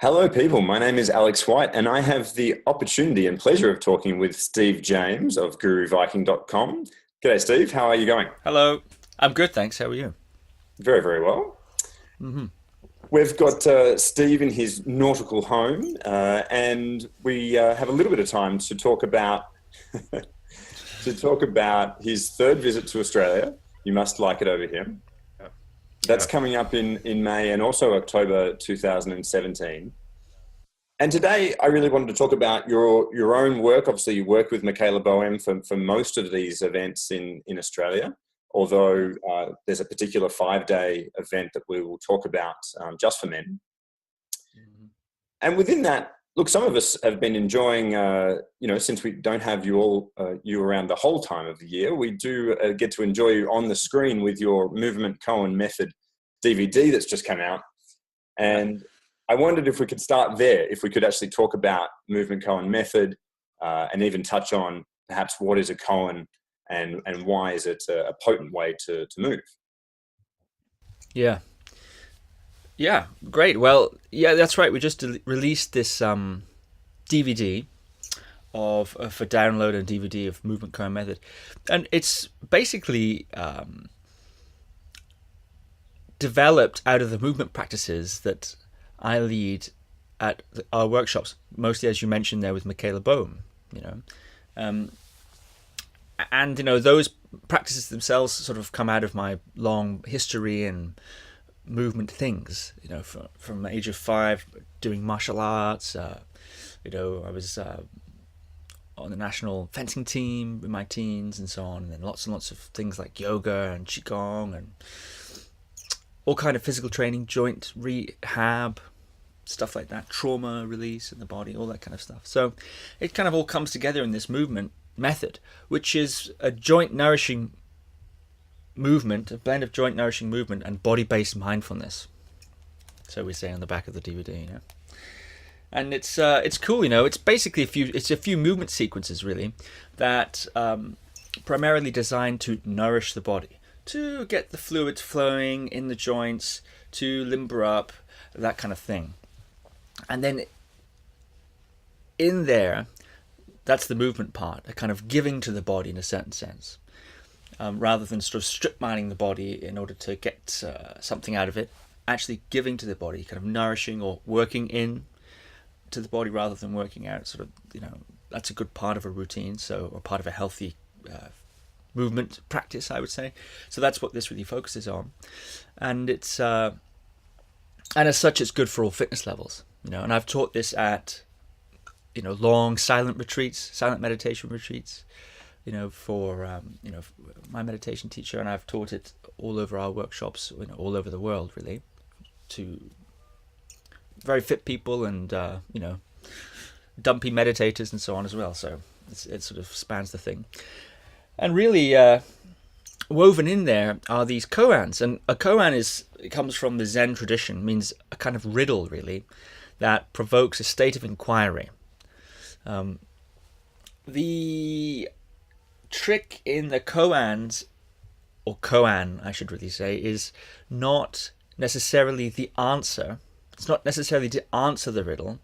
Hello, people. My name is Alex White, and I have the opportunity and pleasure of talking with Steve James of GuruViking.com. G'day, Steve. How are you going? Hello. I'm good, thanks. How are you? Very, very well. Hmm. We've got Steve in his nautical home, and we have a little bit of time to talk about his third visit to Australia. You must like it over here. Yeah. That's Yeah. coming up in May and also October 2017. And today, I really wanted to talk about your own work. Obviously, you work with Michaela Boehm for most of these events in Australia, Yeah. although there's a particular 5-day event that we will talk about just for men. Mhm. And within that, look, some of us have been enjoying, since we don't have you around the whole time of the year, we do get to enjoy you on the screen with your Movement Koan Method DVD that's just come out. Yeah. And I wondered if we could start there, if we could actually talk about Movement Koan Method and even touch on perhaps what is a koan and why is it a potent way to move. Yeah. Yeah. Great. Well, yeah, that's right. We just released this DVD for download and DVD of Movement Koan Method, and it's basically developed out of the movement practices that I lead at our workshops, mostly as you mentioned there with Michaela Boehm. You know, um, and those practices themselves sort of come out of my long history and movement things. From the age of 5, doing martial arts. I was on the national fencing team in my teens and so on, and then lots and lots of things like yoga and qigong and all kind of physical training, joint rehab, stuff like that, trauma release in the body, all that kind of stuff. So it kind of all comes together in this movement method, which is a joint nourishing movement, a blend of joint nourishing movement and body-based mindfulness. So we say on the back of the DVD. And it's cool. It's basically a few movement sequences really that primarily designed to nourish the body, to get the fluids flowing in the joints, to limber up, that kind of thing. And then in there, that's the movement part, a kind of giving to the body in a certain sense, rather than sort of strip mining the body in order to get something out of it. Actually giving to the body, kind of nourishing or working in to the body rather than working out. Sort of, that's a good part of a routine, or part of a healthy movement practice, I would say. So that's what this really focuses on, and it's and as such, it's good for all fitness levels. And I've taught this at long silent retreats, silent meditation retreats. For my meditation teacher, and I've taught it all over our workshops, all over the world, really, to very fit people and dumpy meditators and so on as well. So it sort of spans the thing, and really woven in there are these koans. And a koan it comes from the Zen tradition, means a kind of riddle really that provokes a state of inquiry. The trick in the koans, or koan I should really say, is not necessarily the answer. It's not necessarily to answer the riddle.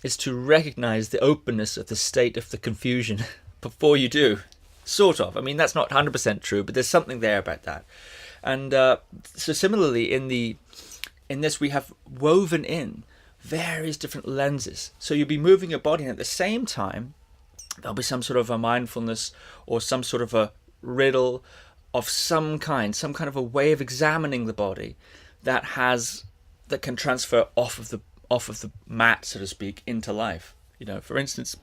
It's to recognize the openness of the state of the confusion before you do. Sort of. I mean, that's not 100% true, but there's something there about that. And so similarly, in this, we have woven in various different lenses. So you'll be moving your body, and at the same time, there'll be some sort of a mindfulness or some sort of a riddle of some kind of a way of examining the body that can transfer off of the mat, so to speak, into life. For instance,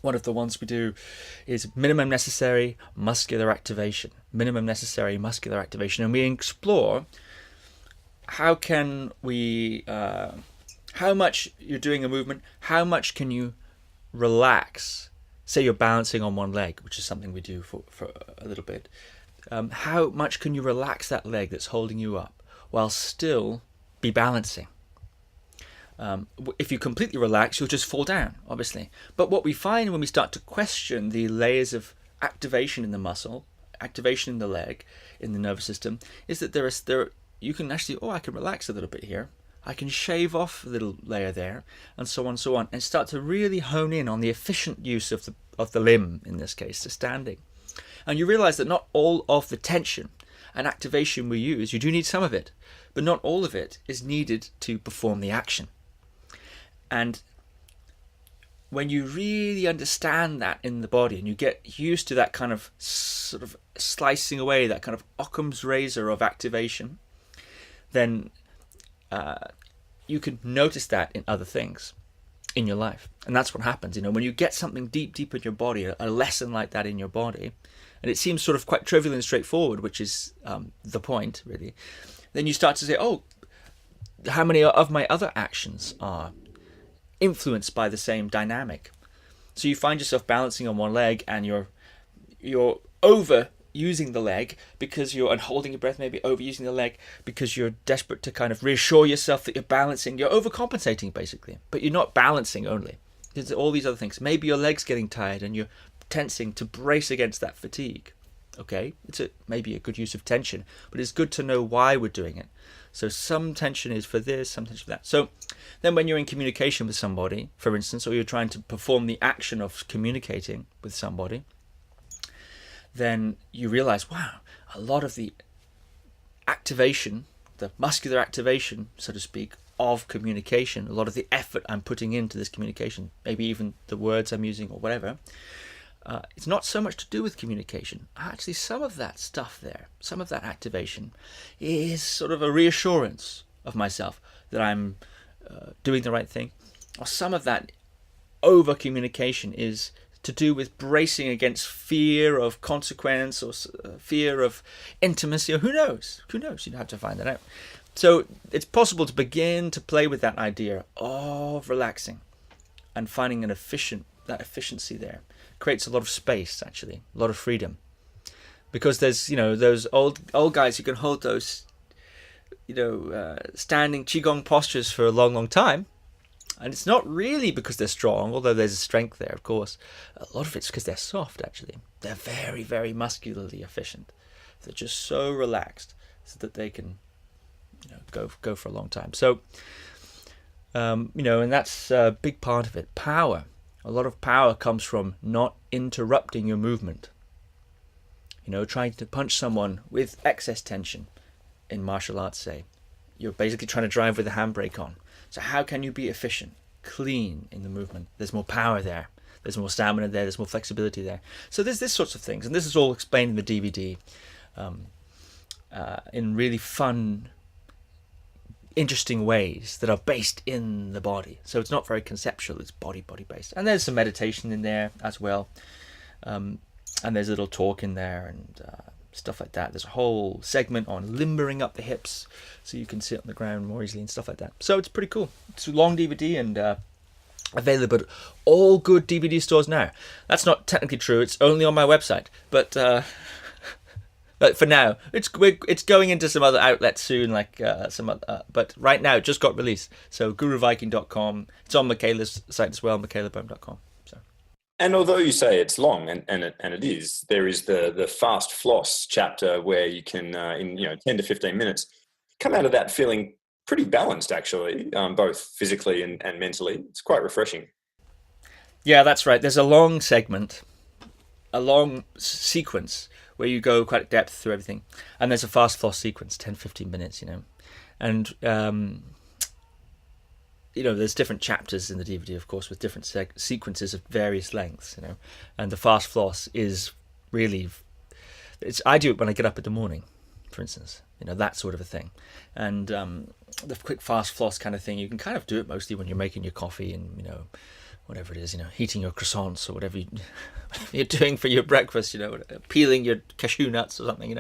one of the ones we do is minimum necessary muscular activation. Minimum necessary muscular activation, and we explore how much you're doing a movement, how much can you relax. Say you're balancing on one leg, which is something we do for a little bit. How much can you relax that leg that's holding you up while still be balancing? If you completely relax, you'll just fall down, obviously. But what we find when we start to question the layers of activation in the muscle, activation in the leg, in the nervous system, is that you can actually, I can relax a little bit here. I can shave off a little layer there, and so on, so on, and start to really hone in on the efficient use of the limb, in this case, the standing. And you realize that not all of the tension and activation we use, you do need some of it, but not all of it is needed to perform the action. And when you really understand that in the body, and you get used to that kind of sort of slicing away, that kind of Occam's razor of activation, then you can notice that in other things in your life. And that's what happens, when you get something deep in your body, a lesson like that in your body, and it seems sort of quite trivial and straightforward, which is the point, really, then you start to say, oh, how many of my other actions are influenced by the same dynamic? So you find yourself balancing on one leg, and you're over using the leg because you're, and holding your breath, maybe overusing the leg because you're desperate to kind of reassure yourself that you're balancing. You're overcompensating, basically, but you're not balancing only. There's all these other things. Maybe your leg's getting tired and you're tensing to brace against that fatigue. Okay, it's maybe a good use of tension, but it's good to know why we're doing it. So some tension is for this, some tension for that. So then when you're in communication with somebody, for instance, or you're trying to perform the action of communicating with somebody, then you realize, wow, a lot of the activation, the muscular activation, so to speak, of communication, a lot of the effort I'm putting into this communication, maybe even the words I'm using or whatever, it's not so much to do with communication. Actually, some of that stuff there, some of that activation is sort of a reassurance of myself that I'm doing the right thing. Or some of that over communication is to do with bracing against fear of consequence or fear of intimacy, or who knows? Who knows? You'd have to find that out. So it's possible to begin to play with that idea of relaxing and finding that efficiency there. Creates a lot of space, actually, a lot of freedom. Because there's, those old guys who can hold those, standing qigong postures for a long, long time. And it's not really because they're strong, although there's a strength there, of course. A lot of it's because they're soft, actually. They're very, very muscularly efficient. They're just so relaxed so that they can, go for a long time. So, and that's a big part of it. Power. A lot of power comes from not interrupting your movement. Trying to punch someone with excess tension in martial arts, say. You're basically trying to drive with a handbrake on. So how can you be efficient, clean in the movement? There's more power there. There's more stamina there. There's more flexibility there. So there's this sorts of things. And this is all explained in the DVD in really fun, interesting ways that are based in the body. So it's not very conceptual. It's body based. And there's some meditation in there as well. And there's a little talk in there and stuff like that. There's a whole segment on limbering up the hips so you can sit on the ground more easily and stuff like that. So it's pretty cool. It's a long DVD and available at all good DVD stores now. That's not technically true. It's only on my website. But for now, it's going into some other outlets soon, like some other. But right now, it just got released. So guruviking.com. It's on Michaela's site as well, michaelabohm.com. And although you say it's long, and it is, there is the fast floss chapter where you can, in 10 to 15 minutes, come out of that feeling pretty balanced, actually, both physically and mentally. It's quite refreshing. Yeah, that's right. There's a long segment, a long sequence where you go quite at depth through everything. And there's a fast floss sequence, 10, 15 minutes, And there's different chapters in the DVD, of course, with different sequences of various lengths, and the fast floss is really, I do it when I get up in the morning, for instance, that sort of a thing. And the quick fast floss kind of thing, you can kind of do it mostly when you're making your coffee and, whatever it is, heating your croissants or whatever you're doing for your breakfast, peeling your cashew nuts or something,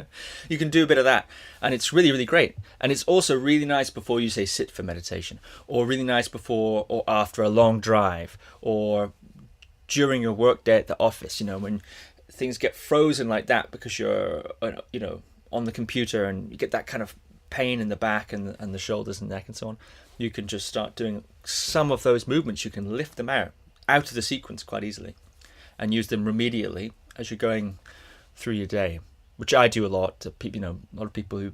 you can do a bit of that. And it's really, really great. And it's also really nice before you say sit for meditation, or really nice before or after a long drive, or during your work day at the office, when things get frozen like that because you're, on the computer and you get that kind of pain in the back and the shoulders and neck and so on. You can just start doing some of those movements. You can lift them out of the sequence quite easily and use them remedially as you're going through your day, which I do a lot. A lot of people who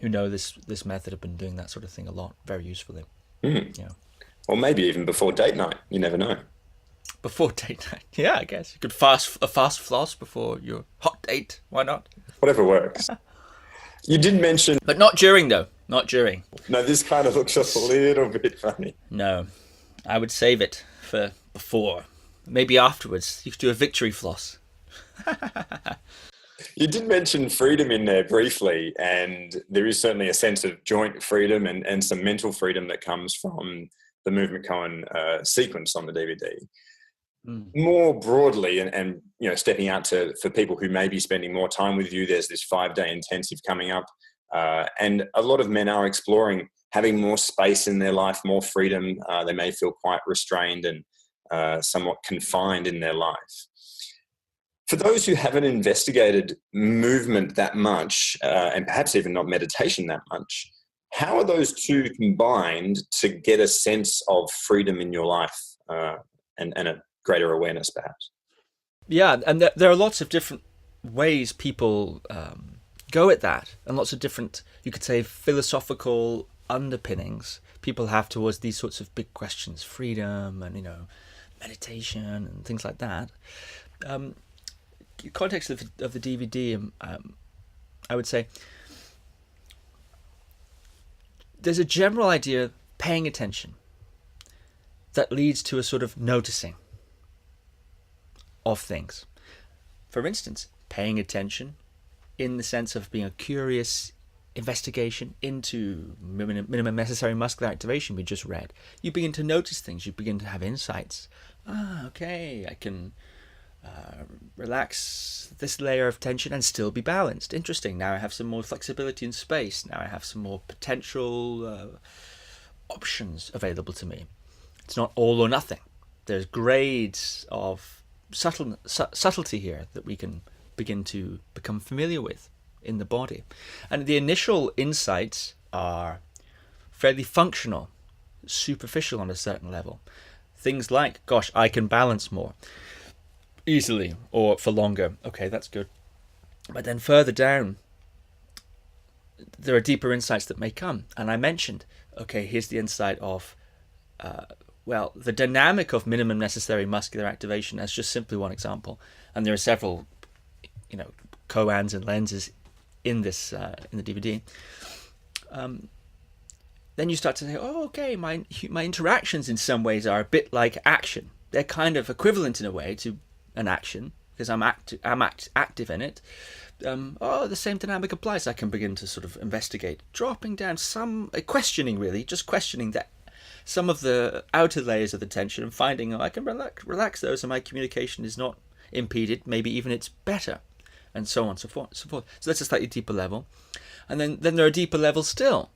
who know this method have been doing that sort of thing a lot, very usefully. Mm. You know, Or maybe even before date night. You never know. before date night. Yeah, I guess you could fast floss before your hot date. Why not? Whatever works. You did mention, But not during, though. Not during. no, this kind of looks a little bit funny. No, I would save it for before. Maybe afterwards. You could do a victory floss. You did mention freedom in there briefly, and there is certainly a sense of joint freedom and some mental freedom that comes from the Movement Koan sequence on the DVD. Mm. More broadly, and stepping out for people who may be spending more time with you, there's this 5-day intensive coming up, and a lot of men are exploring having more space in their life, more freedom. They may feel quite restrained and somewhat confined in their life. For those who haven't investigated movement that much, and perhaps even not meditation that much, how are those two combined to get a sense of freedom in your life and a greater awareness, perhaps? Yeah, and there are lots of different ways people go at that, and lots of different, you could say, philosophical underpinnings people have towards these sorts of big questions, freedom and meditation and things like that. Context of the DVD, I would say there's a general idea of paying attention that leads to a sort of noticing of things. For instance, paying attention in the sense of being a curious investigation into minimum necessary muscular activation we just read. You begin to notice things, you begin to have insights. Okay, I can relax this layer of tension and still be balanced. Interesting. Now I have some more flexibility in space. Now I have some more potential options available to me. It's not all or nothing. There's grades of subtlety here that we can begin to become familiar with in the body. And the initial insights are fairly functional, superficial on a certain level. Things like, gosh, I can balance more easily or for longer. Okay, that's good. But then further down, there are deeper insights that may come. And I mentioned, okay, here's the insight of, the dynamic of minimum necessary muscular activation as just simply one example. And there are several, koans and lenses in this in the DVD. Then you start to say, oh, okay, my interactions in some ways are a bit like action. They're kind of equivalent in a way to an action because I'm active in it. The same dynamic applies. I can begin to sort of investigate, dropping down some questioning, really, just questioning that some of the outer layers of the tension and finding I can relax those and my communication is not impeded. Maybe even it's better, and so on, so forth. So that's a slightly deeper level, and then there are deeper levels still,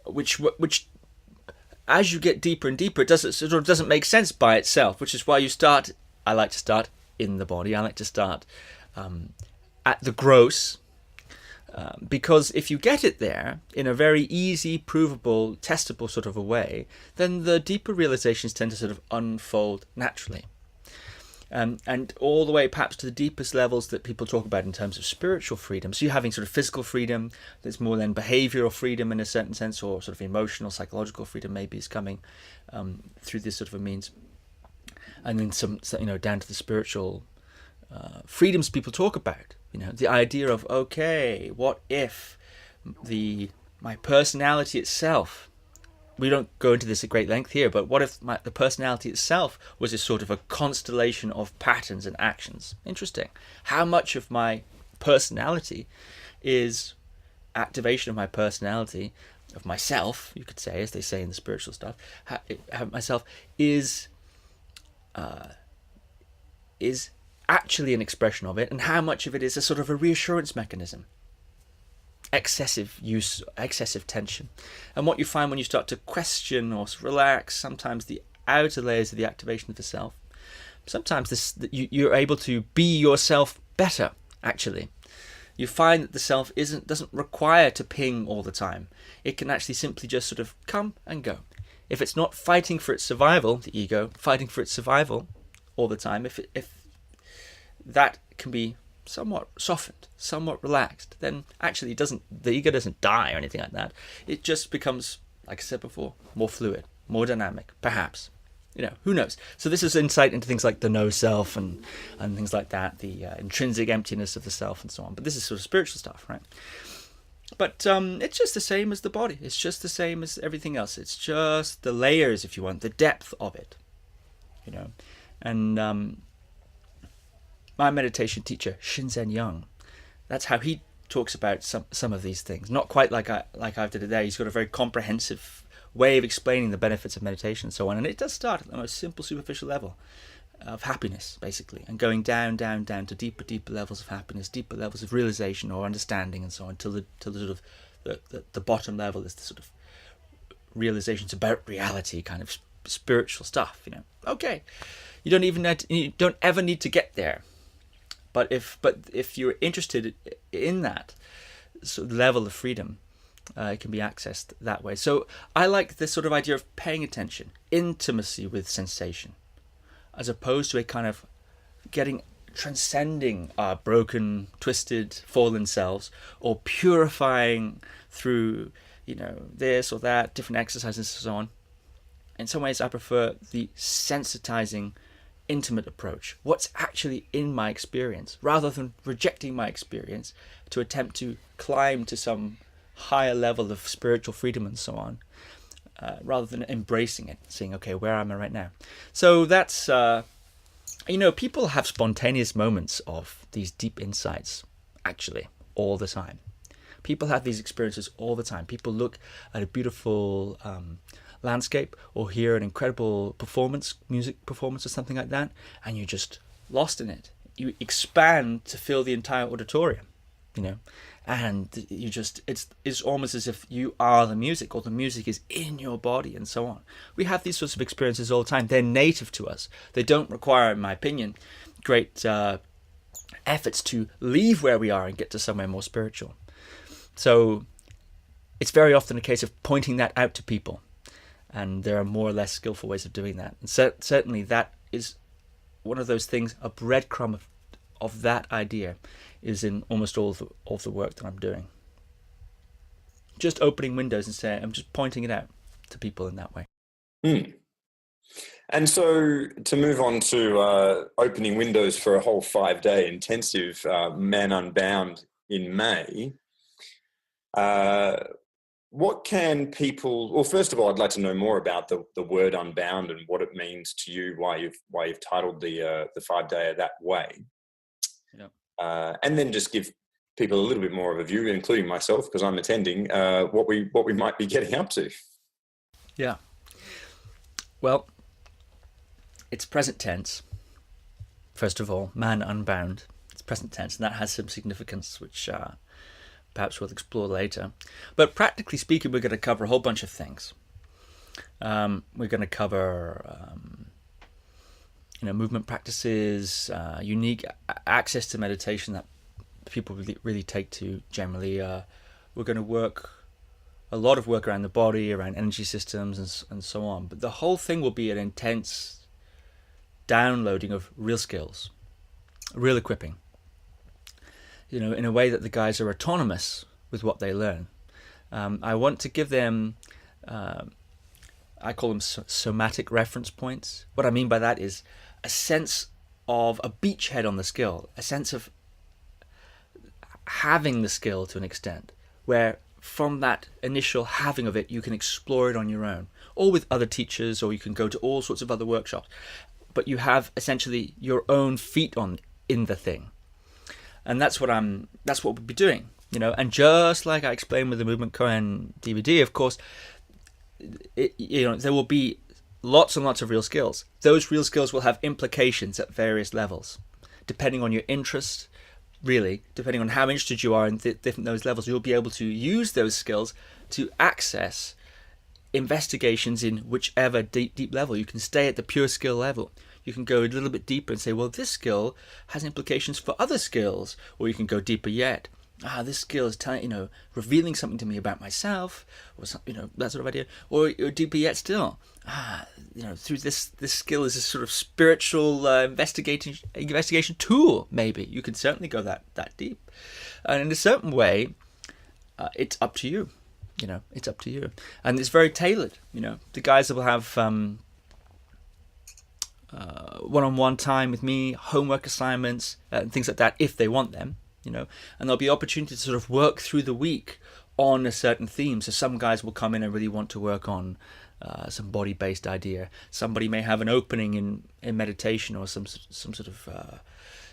which as you get deeper and deeper, it doesn't make sense by itself, which is why I like to start in the body. I like to start at the gross, because if you get it there in a very easy, provable, testable sort of a way, then the deeper realizations tend to sort of unfold naturally. And all the way perhaps to the deepest levels that people talk about in terms of spiritual freedom. So you're having sort of physical freedom, there's more than behavioral freedom in a certain sense, or sort of emotional, psychological freedom maybe is coming through this sort of a means. And then some, down to the spiritual freedoms people talk about. The idea of, okay, what if my personality itself, we don't go into this at great length here, but what if the personality itself was a sort of a constellation of patterns and actions? Interesting. How much of my personality is activation of my personality, of myself, you could say, as they say in the spiritual stuff, myself is actually an expression of it, and how much of it is a sort of a reassurance mechanism? Excessive use, excessive tension. And what you find when you start to question or relax sometimes the outer layers of the activation of the self, sometimes you're able to be yourself better, actually. You find that the self doesn't require to ping all the time. It can actually simply just sort of come and go. If it's not fighting for its survival, the ego, fighting for its survival all the time, if that can be somewhat softened, somewhat relaxed, then actually the ego doesn't die or anything like that. It just becomes, like I said before, more fluid, more dynamic, perhaps. Who knows? So this is insight into things like the no self and things like that, the intrinsic emptiness of the self and so on. But this is sort of spiritual stuff, right? But it's just the same as the body. It's just the same as everything else. It's just the layers, if you want, the depth of it. And my meditation teacher, Shinzen Young, that's how he talks about some of these things. Not quite like I've did it there. He's got a very comprehensive way of explaining the benefits of meditation and so on. And it does start at the most simple, superficial level of happiness, basically, and going down to deeper levels of happiness, deeper levels of realization or understanding and so on, till the sort of the bottom level is the sort of realizations about reality, kind of spiritual stuff. Okay, you don't ever need to get there, but if you're interested in that sort of level of freedom, it can be accessed that way. So I like this sort of idea of paying attention, intimacy with sensation, as opposed to a kind of transcending our broken, twisted, fallen selves, or purifying through, this or that, different exercises and so on. In some ways, I prefer the sensitizing, intimate approach. What's actually in my experience, rather than rejecting my experience to attempt to climb to some higher level of spiritual freedom and so on, rather than embracing it, saying, okay, where am I right now? So that's, people have spontaneous moments of these deep insights, actually, all the time. People have these experiences all the time. People look at a beautiful landscape or hear an incredible music performance or something like that, and you're just lost in it. You expand to fill the entire auditorium, and it's almost as if you are the music, or the music is in your body and so on. We have these sorts of experiences all the time. They're native to us. They don't require, in my opinion, great efforts to leave where we are and get to somewhere more spiritual. So it's very often a case of pointing that out to people, and there are more or less skillful ways of doing that. And certainly that is one of those things, a breadcrumb of that idea is in almost all of the work that I'm doing. Just opening windows and saying, I'm just pointing it out to people in that way. And so to move on to opening windows for a whole 5-day intensive Man Unbound in May, what can people, well, first of all, I'd like to know more about the word unbound and what it means to you, why you've titled the 5-day that way. Yeah. And then just give people a little bit more of a view, including myself, because I'm attending, what we might be getting up to. Yeah. Well, it's present tense. First of all, Man Unbound. It's present tense, and that has some significance, which perhaps we'll explore later. But practically speaking, we're going to cover a whole bunch of things. We're going to cover movement practices, unique access to meditation that people really take to generally. We're going to work a lot of work around the body, around energy systems and so on. But the whole thing will be an intense downloading of real skills, real equipping. In a way that the guys are autonomous with what they learn. I want to give them, I call them somatic reference points. What I mean by that is a sense of a beachhead on the skill, a sense of having the skill to an extent, where from that initial having of it, you can explore it on your own, or with other teachers, or you can go to all sorts of other workshops. But you have essentially your own feet in the thing. And that's what we'll be doing, And just like I explained with the Movement Koan DVD, of course, there will be lots and lots of real skills. Those real skills will have implications at various levels, depending on your interest. Really, depending on how interested you are in different those levels, you'll be able to use those skills to access investigations in whichever deep level. You can stay at the pure skill level. You can go a little bit deeper and say, well, this skill has implications for other skills, or you can go deeper yet this skill is telling, revealing something to me about myself, or something, that sort of idea. Or deeper yet still, through this skill is this sort of spiritual investigation tool. Maybe you can certainly go that deep, and in a certain way, it's up to you. It's up to you, and it's very tailored. The guys will have one-on-one time with me, homework assignments, and things like that if they want them. And there'll be opportunity to sort of work through the week on a certain theme. So some guys will come in and really want to work on some body-based idea. Somebody may have an opening in meditation or some sort of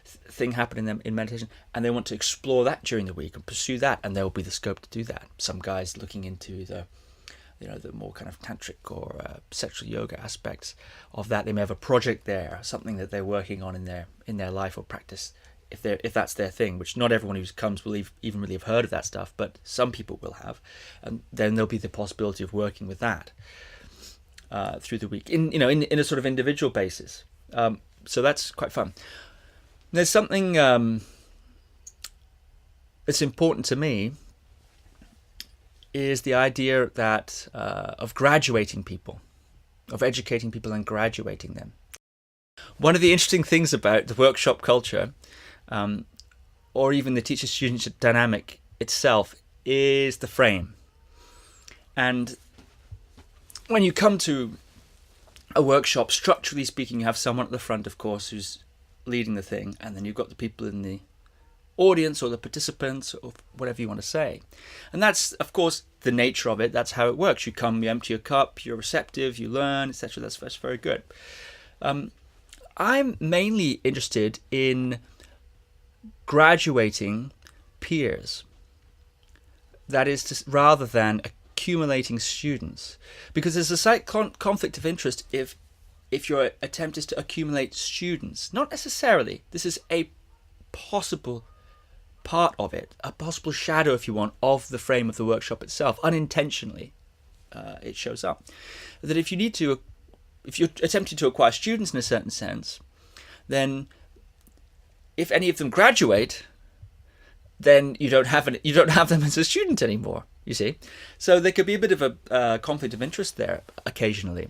thing happening in meditation, and they want to explore that during the week and pursue that, and there will be the scope to do that. Some guys looking into the more kind of tantric or sexual yoga aspects of that. They may have a project there, something that they're working on in their life or practice, if that's their thing, which not everyone who comes will even really have heard of that stuff, but some people will have, and then there'll be the possibility of working with that through the week in a sort of individual basis. So that's quite fun. There's something that's important to me is the idea that of graduating people, of educating people and graduating them. One of the interesting things about the workshop culture, or even the teacher-student dynamic itself, is the frame. And when you come to a workshop, structurally speaking, you have someone at the front, of course, who's leading the thing, and then you've got the people in the audience or the participants or whatever you want to say. And that's, of course, the nature of it. That's how it works. You come, you empty your cup, you're receptive, you learn, etc. That's very good. I'm mainly interested in graduating peers. That is, rather than accumulating students, because there's a slight conflict of interest if your attempt is to accumulate students. Not necessarily. This is a possible part of it, a possible shadow, if you want, of the frame of the workshop itself. Unintentionally, it shows up. That if you're attempting to acquire students in a certain sense, then if any of them graduate, then you don't have them as a student anymore. You see, so there could be a bit of a conflict of interest there occasionally.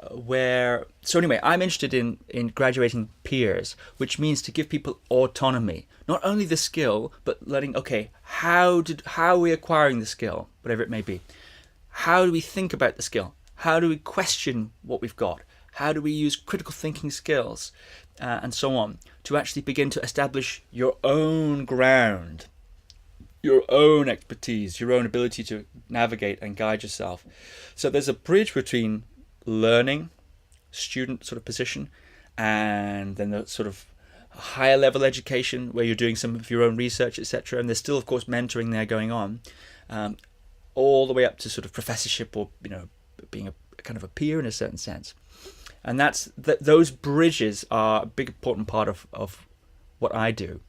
So anyway, I'm interested in graduating peers, which means to give people autonomy, not only the skill, but learning, okay, how are we acquiring the skill, whatever it may be? How do we think about the skill? How do we question what we've got? How do we use critical thinking skills, and so on, to actually begin to establish your own ground, your own expertise, your own ability to navigate and guide yourself? So there's a bridge between learning, student sort of position, and then the sort of higher level education where you're doing some of your own research, etc. And there's still, of course, mentoring there going on, all the way up to sort of professorship, or being a kind of a peer in a certain sense. And those bridges are a big important part of what I do.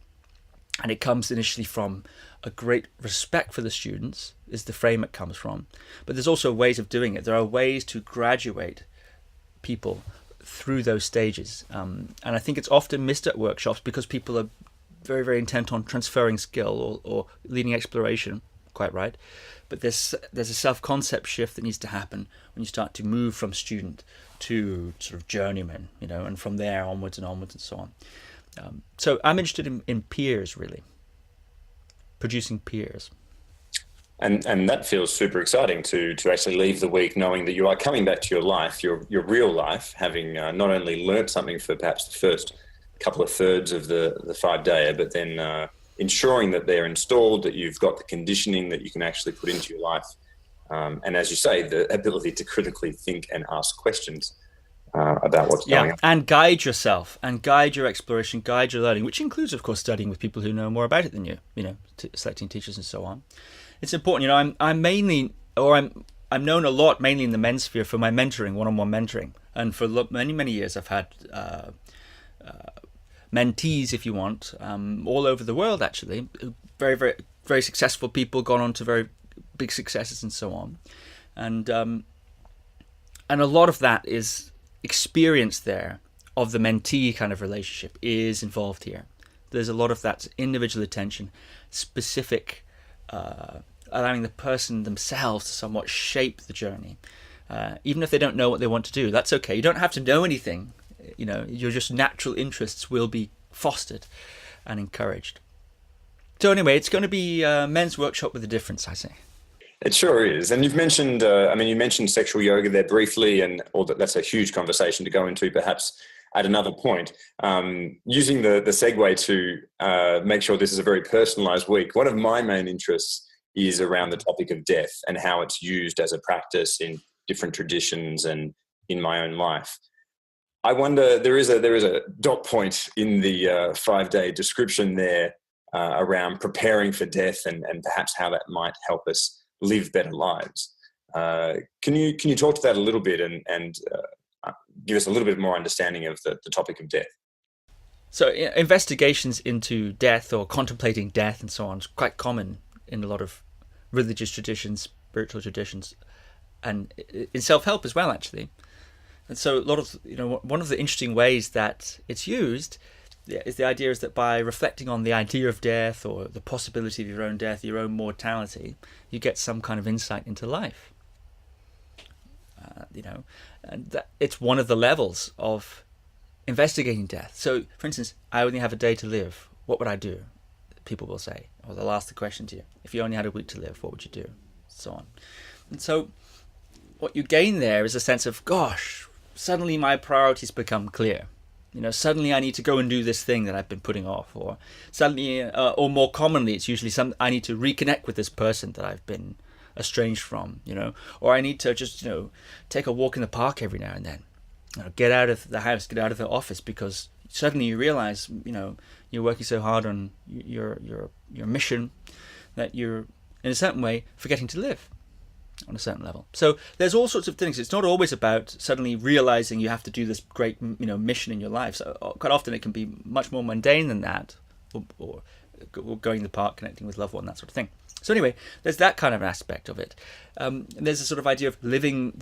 And it comes initially from a great respect for the students, is the frame it comes from. But there's also ways of doing it. There are ways to graduate people through those stages. And I think it's often missed at workshops because people are very, very intent on transferring skill or leading exploration, quite right. But there's a self-concept shift that needs to happen when you start to move from student to sort of journeyman, and from there onwards and so on. So I'm interested in peers, really, producing peers. And that feels super exciting to actually leave the week knowing that you are coming back to your life, your real life, having not only learnt something for perhaps the first couple of thirds of the 5-day, but then ensuring that they're installed, that you've got the conditioning that you can actually put into your life. And as you say, the ability to critically think and ask questions about what's going on. And guide yourself, and guide your exploration, guide your learning, which includes, of course, studying with people who know more about it than you, selecting teachers and so on. It's important, I'm known a lot, mainly in the men's sphere, for my mentoring, one-on-one mentoring. And for many, many years, I've had mentees, if you want, all over the world, actually. Very, very, very successful people, gone on to very big successes and so on. And a lot of that is experience there of the mentee kind of relationship is involved here. There's a lot of that individual attention, specific, allowing the person themselves to somewhat shape the journey. Even if they don't know what they want to do, that's okay. You don't have to know anything. Your just natural interests will be fostered and encouraged. So anyway, it's going to be a men's workshop with a difference, I say. It sure is. And you've mentioned, you mentioned sexual yoga there briefly, and that's a huge conversation to go into perhaps at another point. Using the segue to make sure this is a very personalized week, one of my main interests is around the topic of death and how it's used as a practice in different traditions and in my own life. I wonder, there is a dot point in the 5-day description there around preparing for death and perhaps how that might help us live better lives. Can you talk to that a little bit and give us a little bit more understanding of the topic of death? So investigations into death or contemplating death and so on is quite common in a lot of religious traditions, spiritual traditions, and in self-help as well, actually. And so a lot of, one of the interesting ways that it's used is the idea is that by reflecting on the idea of death or the possibility of your own death, your own mortality, you get some kind of insight into life. And that it's one of the levels of investigating death. So, for instance, I only have a day to live. What would I do? People will say, or they'll ask the question to you: if you only had a week to live, what would you do? So on. And so, what you gain there is a sense of, gosh, suddenly my priorities become clear. Suddenly I need to go and do this thing that I've been putting off, or suddenly, or more commonly, it's usually I need to reconnect with this person that I've been estranged from, or I need to just, take a walk in the park every now and then, get out of the house, get out of the office, because suddenly you realize, you're working so hard on your mission that you're, in a certain way, forgetting to live on a certain level. So there's all sorts of things. It's not always about suddenly realizing you have to do this great, mission in your life. So quite often it can be much more mundane than that, or going to the park, connecting with loved one, that sort of thing. So anyway, there's that kind of an aspect of it. There's a sort of idea of living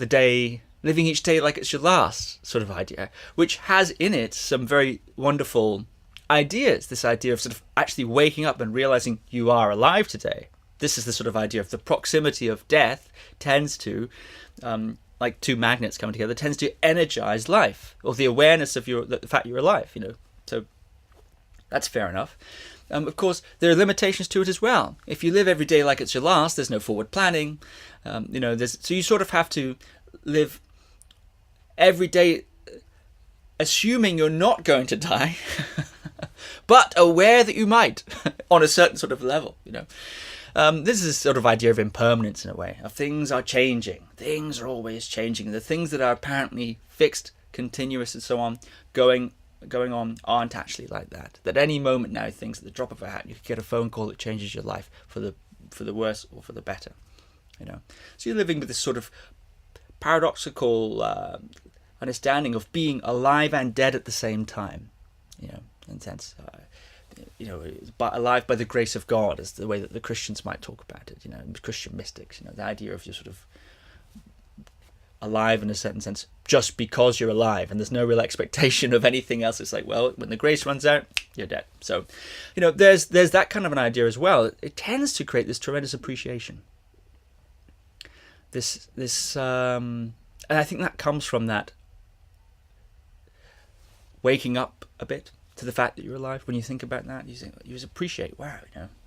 each day like it's your last sort of idea, which has in it some very wonderful ideas. This idea of sort of actually waking up and realizing you are alive today. This is the sort of idea of the proximity of death tends to, like two magnets coming together, tends to energize life, or the awareness of the fact you're alive. So that's fair enough. Of course, there are limitations to it as well. If you live every day like it's your last, there's no forward planning. So you sort of have to live every day assuming you're not going to die, but aware that you might on a certain sort of level. This is a sort of idea of impermanence in a way. Of things are changing. Things are always changing. The things that are apparently fixed, continuous, and so on, going on aren't actually like that. At any moment now, things at the drop of a hat, you can get a phone call that changes your life for the worse or for the better. So you're living with this sort of paradoxical understanding of being alive and dead at the same time. In a sense, alive by the grace of God, is the way that the Christians might talk about it. Christian mystics, the idea of you're sort of alive in a certain sense just because you're alive, and there's no real expectation of anything else. It's like, well, when the grace runs out, you're dead. So, there's that kind of an idea as well. It tends to create this tremendous appreciation. And I think that comes from that waking up a bit to the fact that you're alive. When you think about that, you just appreciate, wow,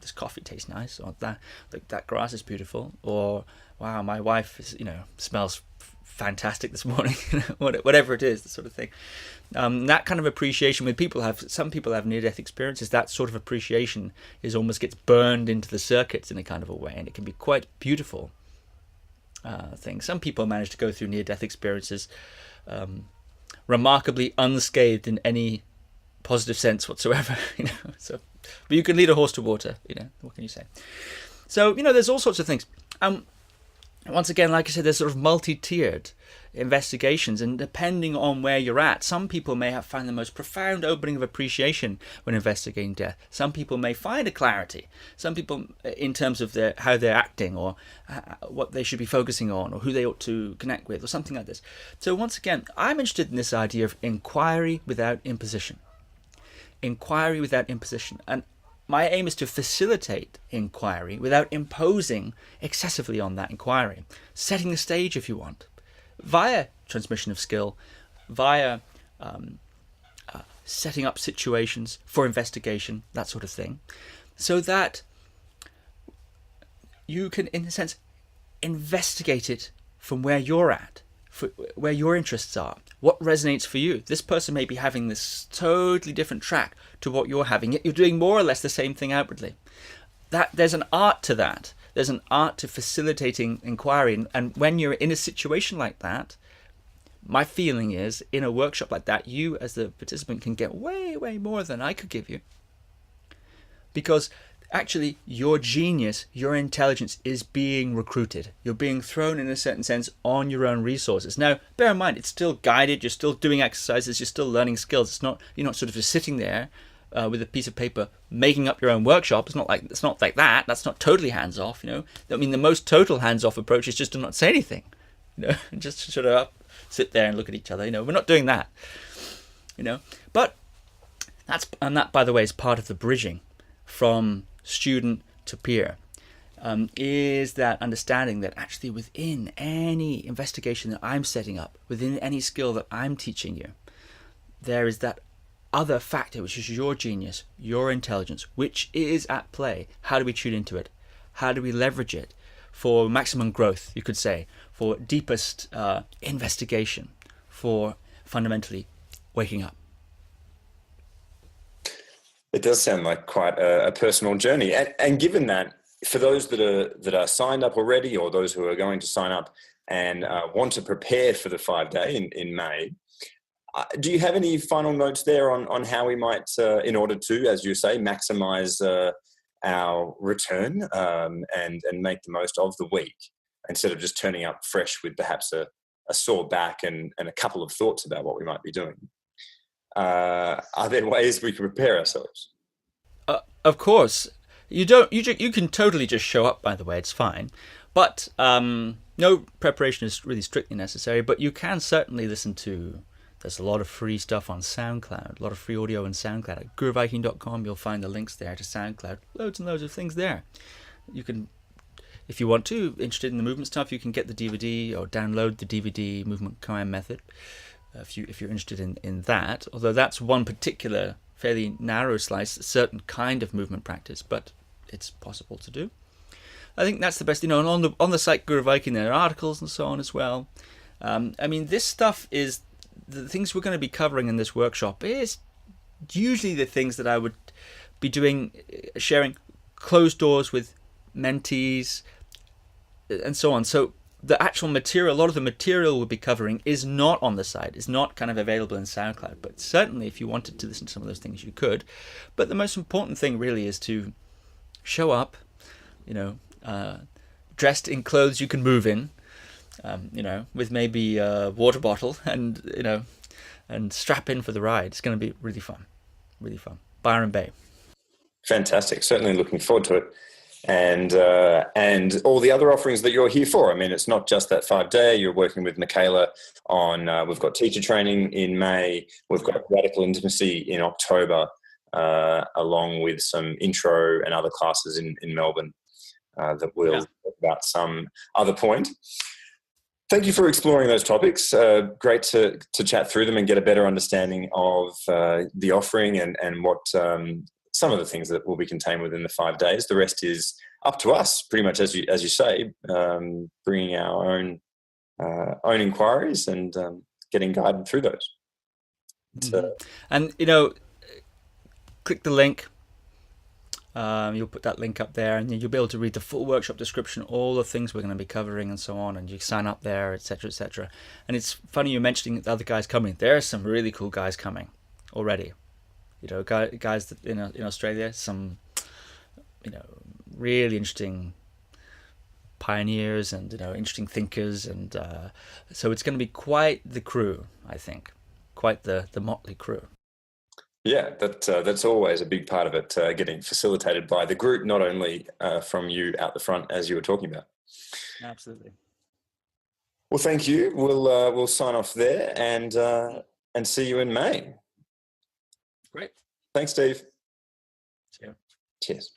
this coffee tastes nice, or that grass is beautiful, or wow, my wife is, smells fantastic this morning, whatever it is, the sort of thing. That kind of appreciation, when some people have near-death experiences, that sort of appreciation almost gets burned into the circuits in a kind of a way, and it can be quite beautiful thing. Some people manage to go through near-death experiences remarkably unscathed in any positive sense whatsoever, So, but you can lead a horse to water, What can you say? So, there's all sorts of things. Once again, like I said, there's sort of multi-tiered investigations, and depending on where you're at, some people may have found the most profound opening of appreciation when investigating death. Some people may find a clarity. Some people, in terms of how they're acting, or what they should be focusing on, or who they ought to connect with, or something like this. So once again, I'm interested in this idea of inquiry without imposition. Inquiry without imposition. And my aim is to facilitate inquiry without imposing excessively on that inquiry, setting the stage, if you want, via transmission of skill, via setting up situations for investigation, that sort of thing, so that you can, in a sense, investigate it from where you're at, where your interests are, what resonates for you. This person may be having this totally different track to what you're having, yet you're doing more or less the same thing outwardly. There's an art to that. There's an art to facilitating inquiry, and when you're in a situation like that, my feeling is, in a workshop like that, you as the participant can get way, way more than I could give you. Because actually, your genius, your intelligence is being recruited. You're being thrown, in a certain sense, on your own resources. Now, bear in mind, it's still guided. You're still doing exercises. You're still learning skills. You're not sort of just sitting there with a piece of paper making up your own workshop. It's not like that. That's not totally hands off. I mean, the most total hands off approach is just to not say anything. Just sort of sit there and look at each other. We're not doing that. But that, by the way, is part of the bridging from student to peer, is that understanding that actually within any investigation that I'm setting up, within any skill that I'm teaching you, there is that other factor, which is your genius, your intelligence, which is at play. How do we tune into it? How do we leverage it for maximum growth, you could say, for deepest investigation, for fundamentally waking up? It does sound like quite a personal journey. And given that, for those that are signed up already, or those who are going to sign up and want to prepare for the 5-day in May, do you have any final notes there on how we might, in order to, as you say, maximize our return and make the most of the week, instead of just turning up fresh with perhaps a sore back and a couple of thoughts about what we might be doing? Are there ways we can prepare ourselves? Of course. You can totally just show up, by the way, it's fine. But no preparation is really strictly necessary, but you can certainly listen to, there's a lot of free stuff on SoundCloud, a lot of free audio on SoundCloud. At guruviking.com, you'll find the links there to SoundCloud. Loads and loads of things there. You can, if you want to, interested in the movement stuff, you can get the DVD or download the DVD Movement Koan Method. If you're interested in that, although that's one particular fairly narrow slice, a certain kind of movement practice, but it's possible to do. I think that's the best, and on the site Guru Viking there are articles and so on as well. I mean, this stuff is the things we're going to be covering in this workshop is usually the things that I would be doing, sharing closed doors with mentees and so on. So the actual material, a lot of the material we'll be covering is not on the site, is not kind of available in SoundCloud, but certainly if you wanted to listen to some of those things, you could. But the most important thing really is to show up, dressed in clothes you can move in, with maybe a water bottle and strap in for the ride. It's going to be really fun, really fun. Byron Bay. Fantastic. Certainly looking forward to it. And all the other offerings that you're here for. I mean, it's not just that 5-day. You're working with Michaela on, we've got teacher training in May. We've got radical intimacy in October, along with some intro and other classes in Melbourne that we'll talk about some other point. Thank you for exploring those topics. Great to chat through them and get a better understanding of the offering and what some of the things that will be contained within the 5 days. The rest is up to us, pretty much as you say, bringing our own inquiries and getting guided through those. And click the link. You'll put that link up there, and you'll be able to read the full workshop description, all the things we're going to be covering, and so on. And you sign up there, etc., etc. And it's funny you mentioning the other guys coming. There are some really cool guys coming already. Guys in Australia, some really interesting pioneers and interesting thinkers, and so it's going to be quite the crew, I think, quite the motley crew. Yeah, that's always a big part of it, getting facilitated by the group, not only from you out the front, as you were talking about. Absolutely. Well, thank you. We'll sign off there and see you in May. Great. Thanks, Steve. See you. Cheers.